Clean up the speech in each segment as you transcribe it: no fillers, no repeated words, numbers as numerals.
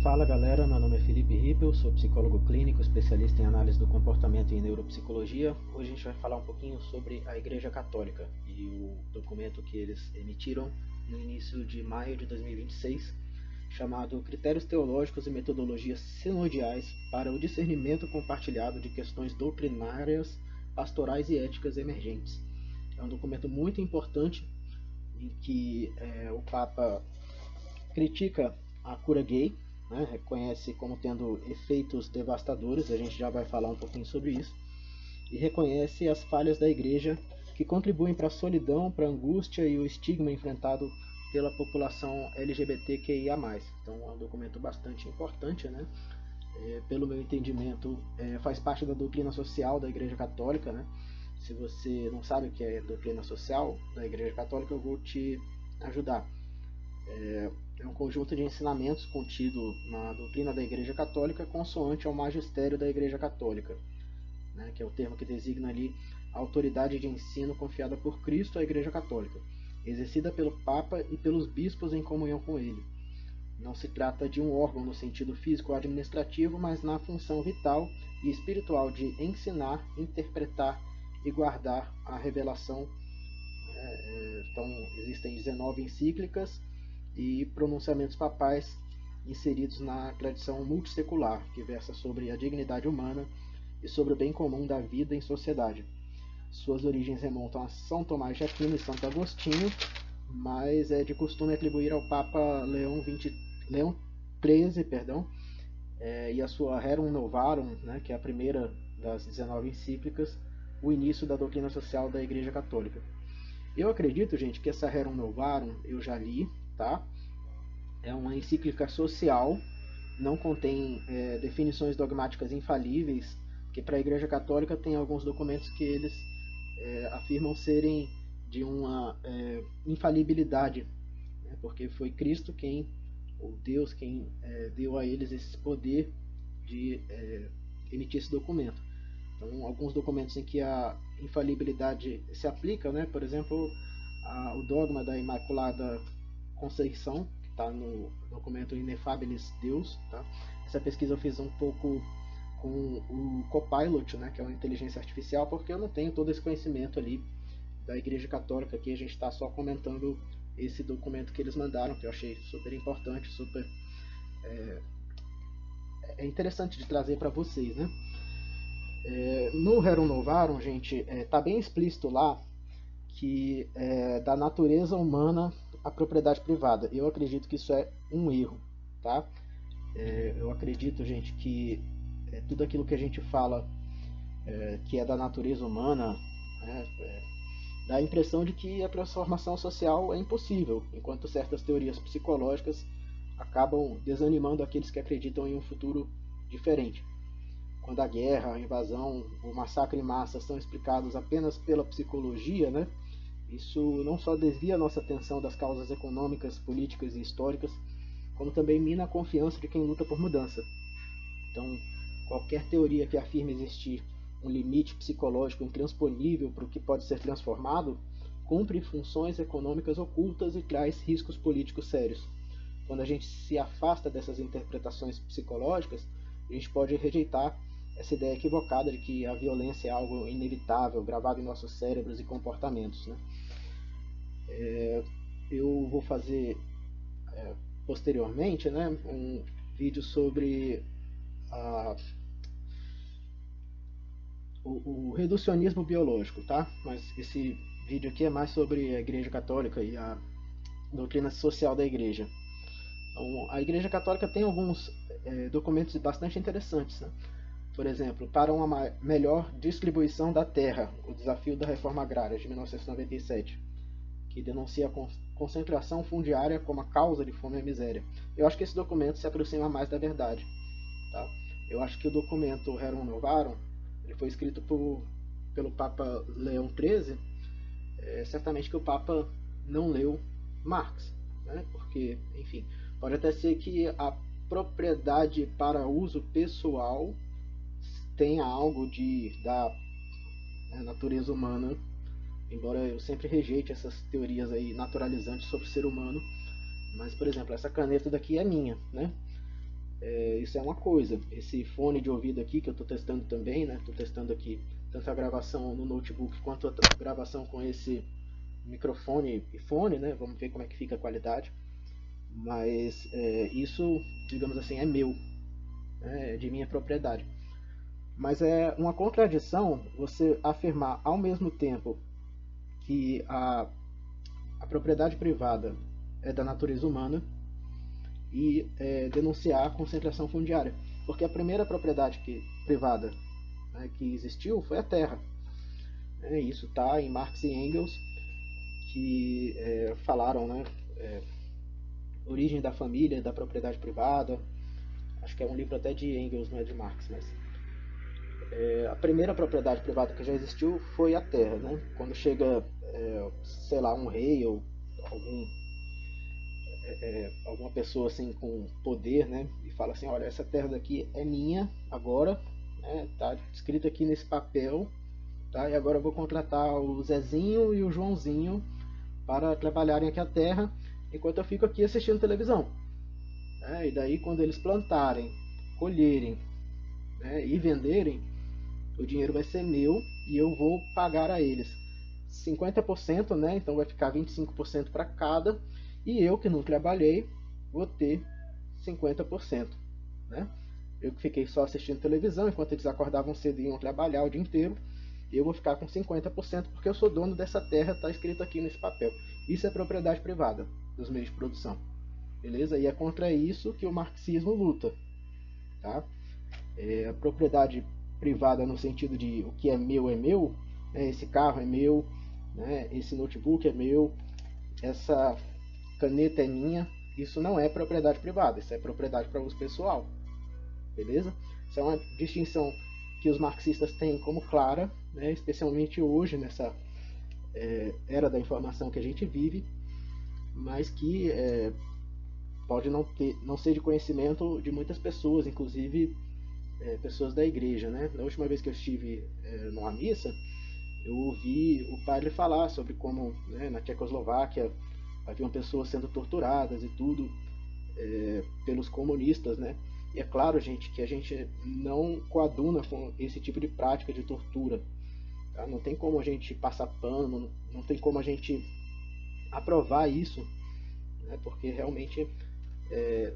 Fala galera, meu nome é Felipe Rippel, sou psicólogo clínico, especialista em análise do comportamento e neuropsicologia. Hoje a gente vai falar um pouquinho sobre a Igreja Católica e o documento que eles emitiram no início de maio de 2026, chamado Critérios Teológicos e Metodologias Sinodiais para o Discernimento Compartilhado de Questões Doutrinárias, Pastorais e Éticas Emergentes. É um documento muito importante em que o Papa critica a cura gay, né, reconhece como tendo efeitos devastadores, a gente já vai falar um pouquinho sobre isso, e reconhece as falhas da igreja que contribuem para a solidão, para a angústia e o estigma enfrentado pela população LGBTQIA+. Então é um documento bastante importante, né? Pelo meu entendimento, faz parte da doutrina social da Igreja Católica, né? Se você não sabe o que é doutrina social da Igreja Católica, eu vou te ajudar. É um conjunto de ensinamentos contido na doutrina da Igreja Católica consoante ao magistério da Igreja Católica, né, que é o termo que designa ali a autoridade de ensino confiada por Cristo à Igreja Católica, exercida pelo Papa e pelos bispos em comunhão com ele. Não se trata de um órgão no sentido físico ou administrativo, mas na função vital e espiritual de ensinar, interpretar e guardar a revelação. Então, existem 19 encíclicas e pronunciamentos papais inseridos na tradição multissecular, que versa sobre a dignidade humana e sobre o bem comum da vida em sociedade. Suas origens remontam a São Tomás de Aquino e Santo Agostinho, mas é de costume atribuir ao Papa Leão XIII, e a sua Rerum Novarum, né, que é a primeira das 19 encíclicas, o início da doutrina social da Igreja Católica. Eu acredito, gente, que essa Rerum Novarum eu já li, tá? É uma encíclica social, não contém definições dogmáticas infalíveis, que para a Igreja Católica tem alguns documentos que eles afirmam serem de uma infalibilidade, né? Porque foi Cristo quem, ou Deus quem deu a eles esse poder de emitir esse documento. Então, alguns documentos em que a infalibilidade se aplica, né? Por exemplo, o dogma da Imaculada Conceição, que está no documento Inefabilis Deus. Tá? Essa pesquisa eu fiz um pouco com o Copilot, né? Que é uma inteligência artificial, porque eu não tenho todo esse conhecimento ali da Igreja Católica. Aqui a gente está só comentando esse documento que eles mandaram, que eu achei super importante, super interessante de trazer para vocês, né? No Rerum Novarum, gente, tá bem explícito lá que da natureza humana a propriedade privada. Eu acredito que isso é um erro, tá? Eu acredito, gente, que tudo aquilo que a gente fala que é da natureza humana dá a impressão de que a transformação social é impossível, enquanto certas teorias psicológicas acabam desanimando aqueles que acreditam em um futuro diferente. Quando a guerra, a invasão, o massacre em massa são explicados apenas pela psicologia, né? Isso não só desvia a nossa atenção das causas econômicas, políticas e históricas, como também mina a confiança de quem luta por mudança. Então, qualquer teoria que afirme existir um limite psicológico intransponível para o que pode ser transformado, cumpre funções econômicas ocultas e traz riscos políticos sérios. Quando a gente se afasta dessas interpretações psicológicas, a gente pode rejeitar essa ideia equivocada de que a violência é algo inevitável, gravado em nossos cérebros e comportamentos, né? Eu vou fazer posteriormente, né, um vídeo sobre o reducionismo biológico, tá? Mas esse vídeo aqui é mais sobre a Igreja Católica e a doutrina social da Igreja. Então, a Igreja Católica tem alguns documentos bastante interessantes, né? Por exemplo, para uma melhor distribuição da terra, o desafio da reforma agrária de 1997, que denuncia a concentração fundiária como a causa de fome e miséria. Eu acho que esse documento se aproxima mais da verdade. Tá? Eu acho que o documento Rerum Novarum ele foi escrito pelo Papa Leão XIII. Certamente que o Papa não leu Marx, né? Porque, enfim, pode até ser que a propriedade para uso pessoal tenha algo da natureza humana, embora eu sempre rejeite essas teorias aí naturalizantes sobre o ser humano. Mas, por exemplo, essa caneta daqui é minha, né? Isso é uma coisa. Esse fone de ouvido aqui que eu estou testando também, né? Estou testando aqui tanto a gravação no notebook quanto a gravação com esse microfone e fone, né? Vamos ver como é que fica a qualidade. Mas isso, digamos assim, é meu, né? É de minha propriedade. Mas é uma contradição você afirmar ao mesmo tempo que a propriedade privada é da natureza humana e denunciar a concentração fundiária. Porque a primeira propriedade privada, né, que existiu foi a terra. Isso está em Marx e Engels, que falaram, né, origem da família, da propriedade privada. Acho que é um livro até de Engels, não é de Marx, mas a primeira propriedade privada que já existiu foi a terra, né? Quando chega, sei lá, um rei ou alguma pessoa assim com poder, né? E fala assim, olha, essa terra daqui é minha agora, né? Tá escrito aqui nesse papel, tá? E agora eu vou contratar o Zezinho e o Joãozinho para trabalharem aqui a terra, enquanto eu fico aqui assistindo televisão. E daí quando eles plantarem, colherem, né, e venderem, o dinheiro vai ser meu e eu vou pagar a eles 50%, né? Então vai ficar 25% para cada, e eu que não trabalhei vou ter 50%, né? Eu que fiquei só assistindo televisão enquanto eles acordavam cedo e iam trabalhar o dia inteiro, eu vou ficar com 50% porque eu sou dono dessa terra, está escrito aqui nesse papel. Isso é propriedade privada dos meios de produção, beleza? E é contra isso que o marxismo luta, tá? A propriedade privada no sentido de o que é meu, né? Esse carro é meu, né? Esse notebook é meu, essa caneta é minha. Isso não é propriedade privada, isso é propriedade para uso pessoal, beleza? Isso é uma distinção que os marxistas têm como clara, né? Especialmente hoje, nessa era da informação que a gente vive, mas que pode não ser de conhecimento de muitas pessoas, inclusive pessoas da igreja, né? Na última vez que eu estive numa missa, eu ouvi o padre falar sobre como, né, na Tchecoslováquia haviam pessoas sendo torturadas e tudo pelos comunistas, né? E é claro, gente, que a gente não coaduna com esse tipo de prática de tortura. Tá? Não tem como a gente passar pano, não tem como a gente aprovar isso, né? Porque realmente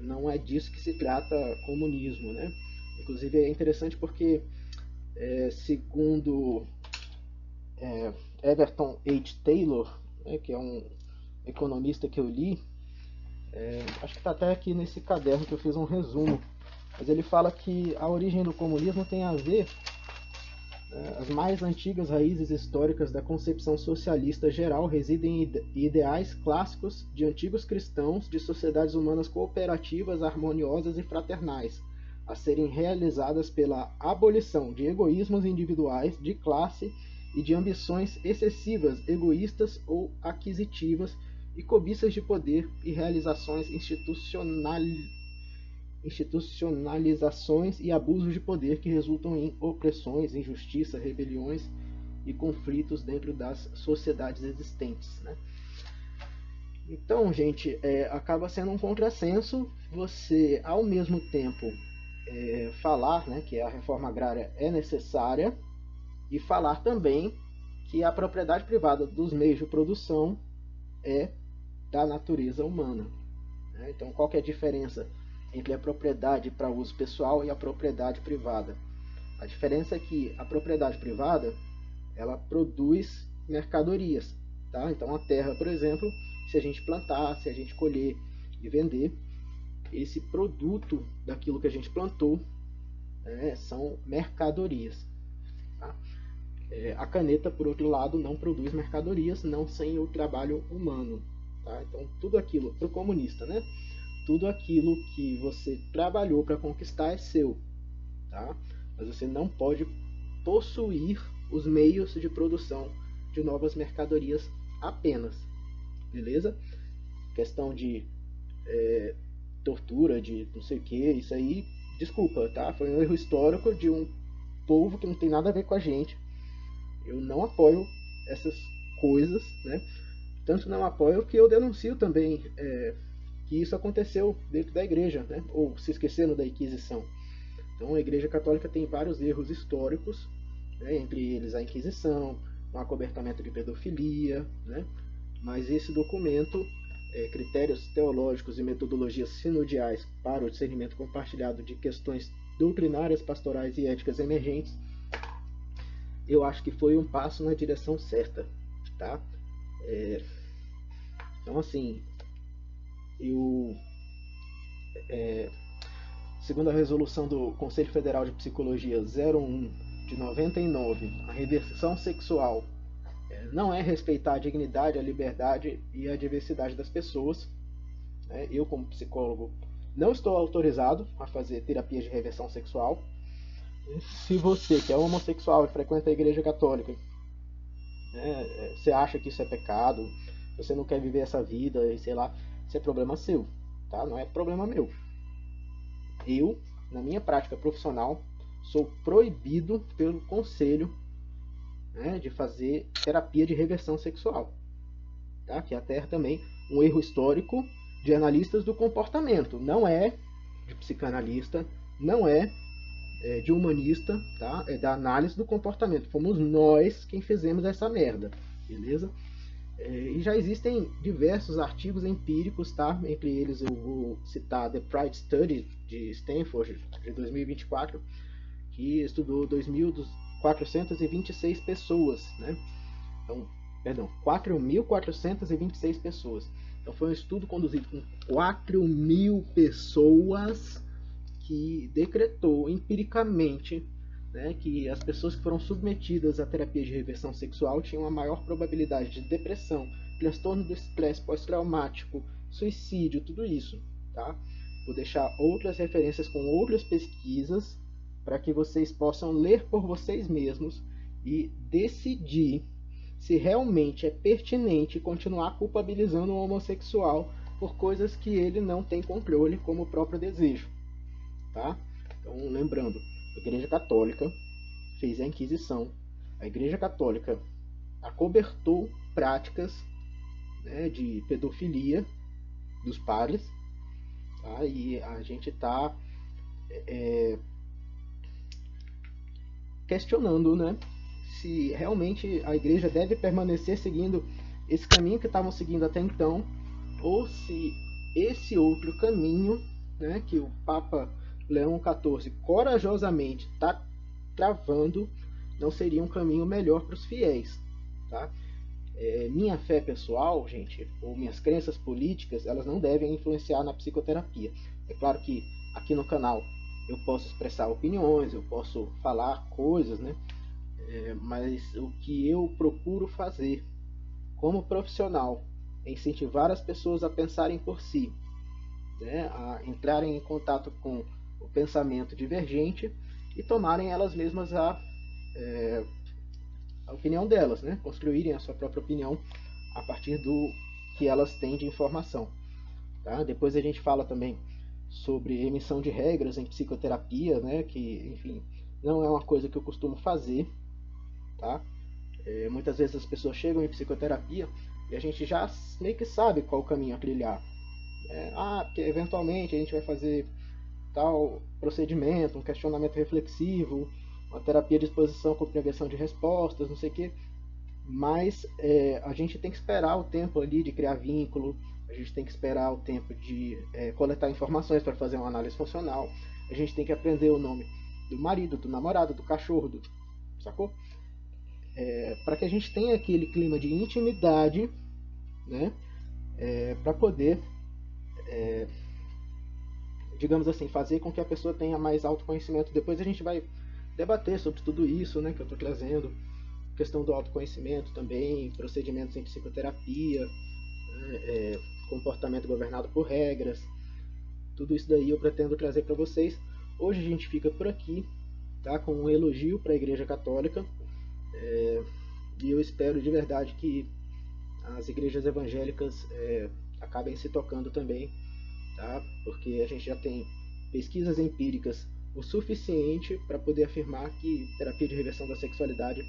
não é disso que se trata comunismo, né? Inclusive é interessante porque, segundo Everton H. Taylor, né, que é um economista que eu li, acho que está até aqui nesse caderno que eu fiz um resumo, mas ele fala que a origem do comunismo tem a ver as mais antigas raízes históricas da concepção socialista geral residem em ideais clássicos de antigos cristãos de sociedades humanas cooperativas, harmoniosas e fraternais, a serem realizadas pela abolição de egoísmos individuais, de classe e de ambições excessivas, egoístas ou aquisitivas, e cobiças de poder e realizações institucionalizações e abusos de poder que resultam em opressões, injustiça, rebeliões e conflitos dentro das sociedades existentes, né? Então, gente, acaba sendo um contrassenso você, ao mesmo tempo, falar, né, que a reforma agrária é necessária e falar também que a propriedade privada dos meios de produção é da natureza humana, né? Então, qual que é a diferença entre a propriedade para uso pessoal e a propriedade privada? A diferença é que a propriedade privada ela produz mercadorias, tá? Então a terra, por exemplo, se a gente plantar, se a gente colher e vender, esse produto daquilo que a gente plantou, né, são mercadorias, tá? A caneta, por outro lado, não produz mercadorias, não sem o trabalho humano, tá? Então tudo aquilo, para o comunista, né? Tudo aquilo que você trabalhou para conquistar é seu, tá? Mas você não pode possuir os meios de produção de novas mercadorias apenas, beleza? Questão de tortura, de não sei o que, isso aí, desculpa, tá? Foi um erro histórico de um povo que não tem nada a ver com a gente. Eu não apoio essas coisas, né? Tanto não apoio que eu denuncio também que isso aconteceu dentro da igreja, né? Ou se esqueceram da Inquisição. Então a Igreja Católica tem vários erros históricos, né? Entre eles a Inquisição, o acobertamento de pedofilia, né? Mas esse documento, Critérios Teológicos e Metodologias Sinodiais para o Discernimento Compartilhado de Questões Doutrinárias, Pastorais e Éticas Emergentes, eu acho que foi um passo na direção certa, tá? Então, assim, segundo a resolução do Conselho Federal de Psicologia 01 de 99, a reversão sexual não é respeitar a dignidade, a liberdade e a diversidade das pessoas. Eu, como psicólogo, não estou autorizado a fazer terapia de reversão sexual. Se você, que é homossexual e frequenta a Igreja Católica, você acha que isso é pecado, você não quer viver essa vida, e sei lá, isso é problema seu, tá? Não é problema meu. Eu, na minha prática profissional, sou proibido pelo conselho, né, de fazer terapia de reversão sexual, tá? Que é até também um erro histórico de analistas do comportamento, não é de psicanalista, não é de humanista, tá? É da análise do comportamento. Fomos nós quem fizemos essa merda, beleza? E já existem diversos artigos empíricos, tá? Entre eles eu vou citar The Pride Study de Stanford de 2024, que estudou 2.426 pessoas, né? Então, perdão, 4.426 pessoas. Então foi um estudo conduzido com 4.000 pessoas que decretou empiricamente, né, que as pessoas que foram submetidas à terapia de reversão sexual tinham a maior probabilidade de depressão, transtorno do estresse pós-traumático, suicídio, tudo isso, tá? Vou deixar outras referências com outras pesquisas para que vocês possam ler por vocês mesmos e decidir se realmente é pertinente continuar culpabilizando o homossexual por coisas que ele não tem controle, como o próprio desejo. Tá? Então, lembrando, a Igreja Católica fez a Inquisição, a Igreja Católica acobertou práticas, né, de pedofilia dos padres, tá? E a gente está questionando, né, se realmente a Igreja deve permanecer seguindo esse caminho que estavam seguindo até então, ou se esse outro caminho, né, que o Papa Leão XIV corajosamente está travando, não seria um caminho melhor para os fiéis, tá? Minha fé pessoal, gente, ou minhas crenças políticas, elas não devem influenciar na psicoterapia. É claro que aqui no canal eu posso expressar opiniões, eu posso falar coisas, né? Mas o que eu procuro fazer como profissional é incentivar as pessoas a pensarem por si, né? A entrarem em contato com o pensamento divergente e tomarem elas mesmas a opinião delas, né? Construírem a sua própria opinião a partir do que elas têm de informação. Tá? Depois a gente fala também sobre emissão de regras em psicoterapia, né? Que, enfim, não é uma coisa que eu costumo fazer. Tá? Muitas vezes as pessoas chegam em psicoterapia e a gente já meio que sabe qual o caminho a trilhar. Porque eventualmente a gente vai fazer tal procedimento, um questionamento reflexivo, uma terapia de exposição com prevenção de respostas, não sei o quê. Mas a gente tem que esperar o tempo ali de criar vínculo, a gente tem que esperar o tempo de coletar informações para fazer uma análise funcional, a gente tem que aprender o nome do marido, do namorado, do cachorro, sacou? Para que a gente tenha aquele clima de intimidade, né? Para poder, digamos assim, fazer com que a pessoa tenha mais autoconhecimento. Depois a gente vai debater sobre tudo isso, né, que eu estou trazendo, questão do autoconhecimento também, procedimentos em psicoterapia, comportamento governado por regras, tudo isso daí eu pretendo trazer para vocês. Hoje a gente fica por aqui, tá, com um elogio para a Igreja Católica, e eu espero de verdade que as igrejas evangélicas acabem se tocando também, tá? Porque a gente já tem pesquisas empíricas o suficiente para poder afirmar que terapia de reversão da sexualidade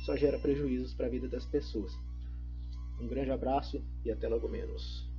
só gera prejuízos para a vida das pessoas. Um grande abraço e até logo menos.